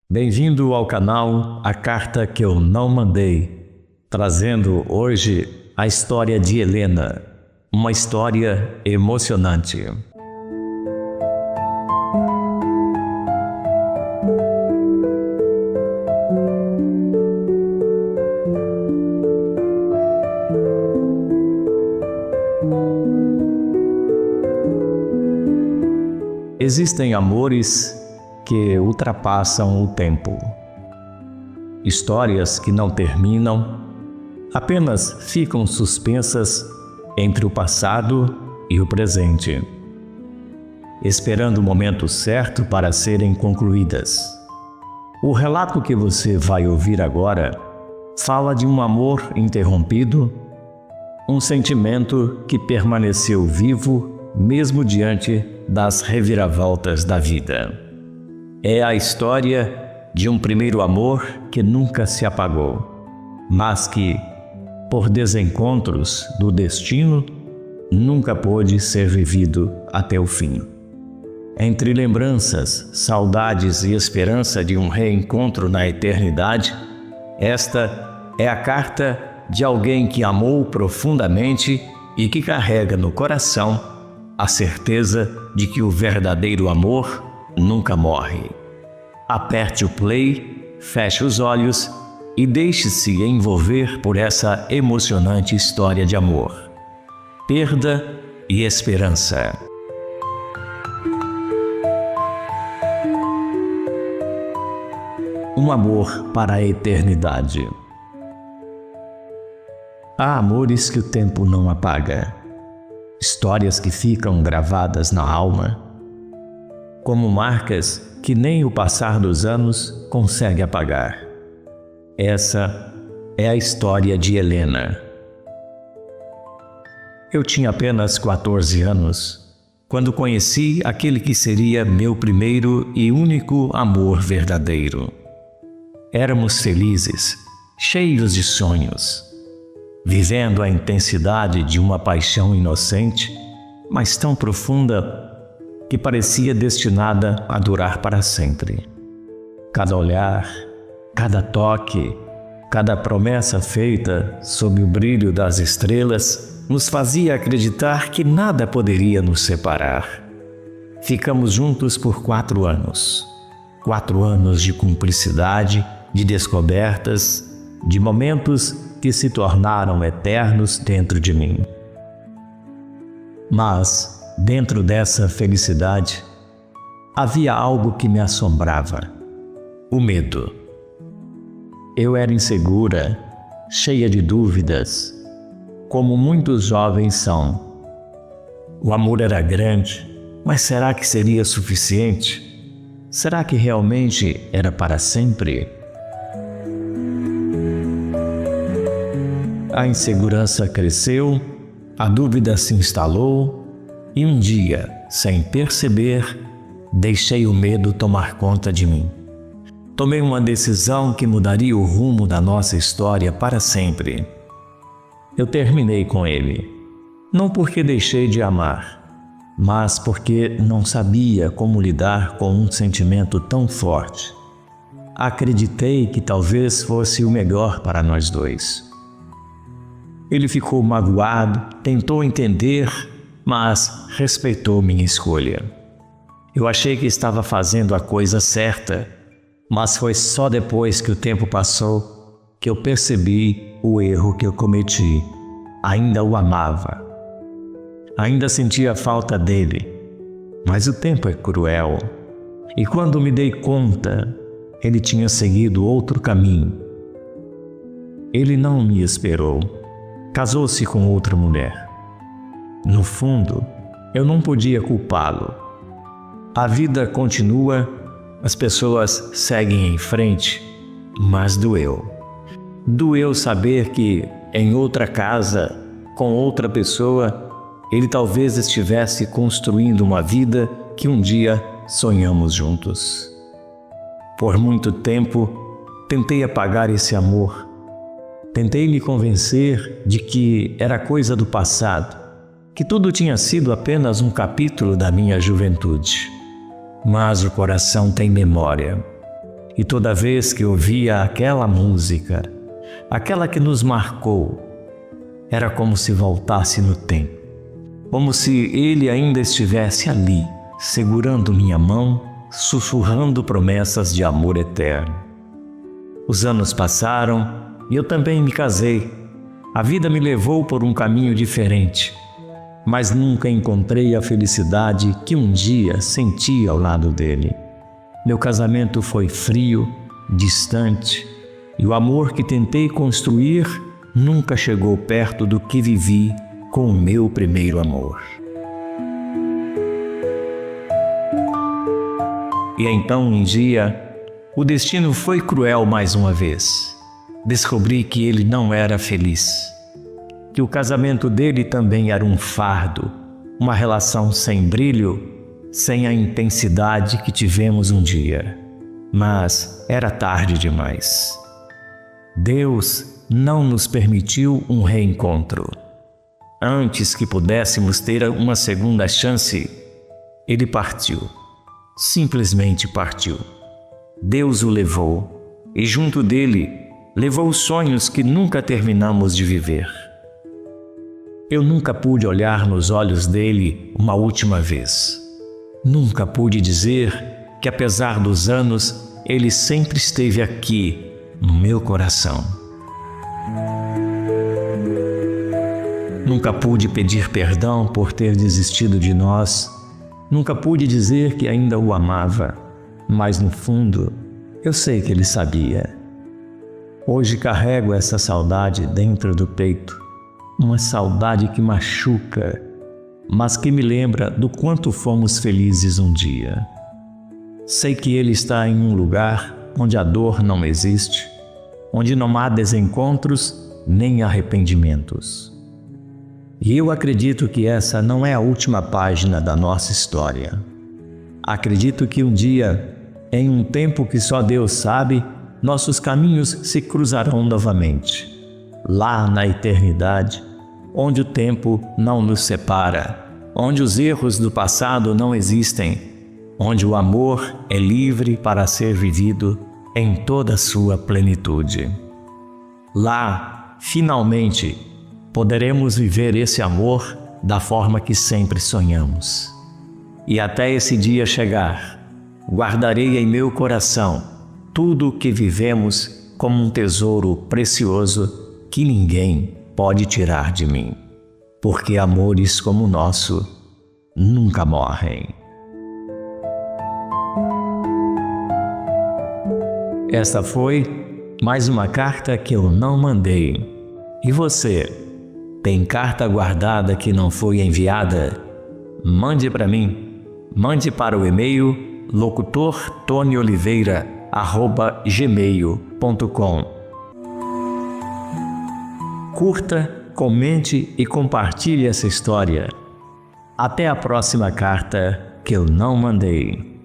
Bem-vindo ao canal A Carta que eu não mandei, trazendo hoje a história de Helena, uma história emocionante. Existem amores que ultrapassam o tempo. Histórias que não terminam, apenas ficam suspensas entre o passado e o presente, esperando o momento certo para serem concluídas. O relato que você vai ouvir agora fala de um amor interrompido, um sentimento que permaneceu vivo mesmo diante das reviravoltas da vida. É a história de um primeiro amor que nunca se apagou, mas que, por desencontros do destino, nunca pôde ser vivido até o fim. Entre lembranças, saudades e esperança de um reencontro na eternidade, esta é a carta de alguém que amou profundamente e que carrega no coração a certeza de que o verdadeiro amor nunca morre. Aperte o play, feche os olhos e deixe-se envolver por essa emocionante história de amor, perda e esperança. Um amor para a eternidade. Há amores que o tempo não apaga, histórias que ficam gravadas na alma, como marcas que nem o passar dos anos consegue apagar. Essa é a história de Helena. Eu tinha apenas 14 anos quando conheci aquele que seria meu primeiro e único amor verdadeiro. Éramos felizes, cheios de sonhos, vivendo a intensidade de uma paixão inocente, mas tão profunda que parecia destinada a durar para sempre. Cada olhar, cada toque, cada promessa feita sob o brilho das estrelas nos fazia acreditar que nada poderia nos separar. Ficamos juntos por 4 anos. 4 anos de cumplicidade, de descobertas, de momentos que se tornaram eternos dentro de mim. Mas, dentro dessa felicidade, havia algo que me assombrava: o medo. Eu era insegura, cheia de dúvidas, como muitos jovens são. O amor era grande, mas será que seria suficiente? Será que realmente era para sempre? A insegurança cresceu, a dúvida se instalou e um dia, sem perceber, deixei o medo tomar conta de mim. Tomei uma decisão que mudaria o rumo da nossa história para sempre. Eu terminei com ele, não porque deixei de amar, mas porque não sabia como lidar com um sentimento tão forte. Acreditei que talvez fosse o melhor para nós dois. Ele ficou magoado, tentou entender, mas respeitou minha escolha. Eu achei que estava fazendo a coisa certa, mas foi só depois que o tempo passou que eu percebi o erro que eu cometi. Ainda o amava. Ainda sentia falta dele, mas o tempo é cruel. E quando me dei conta, ele tinha seguido outro caminho. Ele não me esperou. Casou-se com outra mulher. No fundo, eu não podia culpá-lo. A vida continua, as pessoas seguem em frente, mas doeu. Doeu saber que, em outra casa, com outra pessoa, ele talvez estivesse construindo uma vida que um dia sonhamos juntos. Por muito tempo, tentei apagar esse amor. Tentei me convencer de que era coisa do passado, que tudo tinha sido apenas um capítulo da minha juventude. Mas o coração tem memória. E toda vez que ouvia aquela música, aquela que nos marcou, era como se voltasse no tempo, como se ele ainda estivesse ali, segurando minha mão, sussurrando promessas de amor eterno. Os anos passaram e eu também me casei. A vida me levou por um caminho diferente, mas nunca encontrei a felicidade que um dia senti ao lado dele. Meu casamento foi frio, distante, e o amor que tentei construir nunca chegou perto do que vivi com o meu primeiro amor. E então, um dia, o destino foi cruel mais uma vez. Descobri que ele não era feliz, que o casamento dele também era um fardo, uma relação sem brilho, sem a intensidade que tivemos um dia. Mas era tarde demais. Deus não nos permitiu um reencontro. Antes que pudéssemos ter uma segunda chance, ele partiu. Simplesmente partiu. Deus o levou, e junto dele levou os sonhos que nunca terminamos de viver. Eu nunca pude olhar nos olhos dele uma última vez. Nunca pude dizer que, apesar dos anos, ele sempre esteve aqui, no meu coração. Nunca pude pedir perdão por ter desistido de nós. Nunca pude dizer que ainda o amava, mas no fundo, eu sei que ele sabia. Hoje carrego essa saudade dentro do peito, uma saudade que machuca, mas que me lembra do quanto fomos felizes um dia. Sei que ele está em um lugar onde a dor não existe, onde não há desencontros nem arrependimentos. E eu acredito que essa não é a última página da nossa história. Acredito que um dia, em um tempo que só Deus sabe, nossos caminhos se cruzarão novamente, lá na eternidade, onde o tempo não nos separa, onde os erros do passado não existem, onde o amor é livre para ser vivido em toda a sua plenitude. Lá, finalmente, poderemos viver esse amor da forma que sempre sonhamos. E até esse dia chegar, guardarei em meu coração tudo o que vivemos como um tesouro precioso que ninguém pode tirar de mim, porque amores como o nosso nunca morrem. Esta foi mais uma carta que eu não mandei. E você? Tem carta guardada que não foi enviada? Mande para mim. Mande para o e-mail locutortonioliveira@gmail.com. Curta, comente e compartilhe essa história. Até a próxima carta que eu não mandei.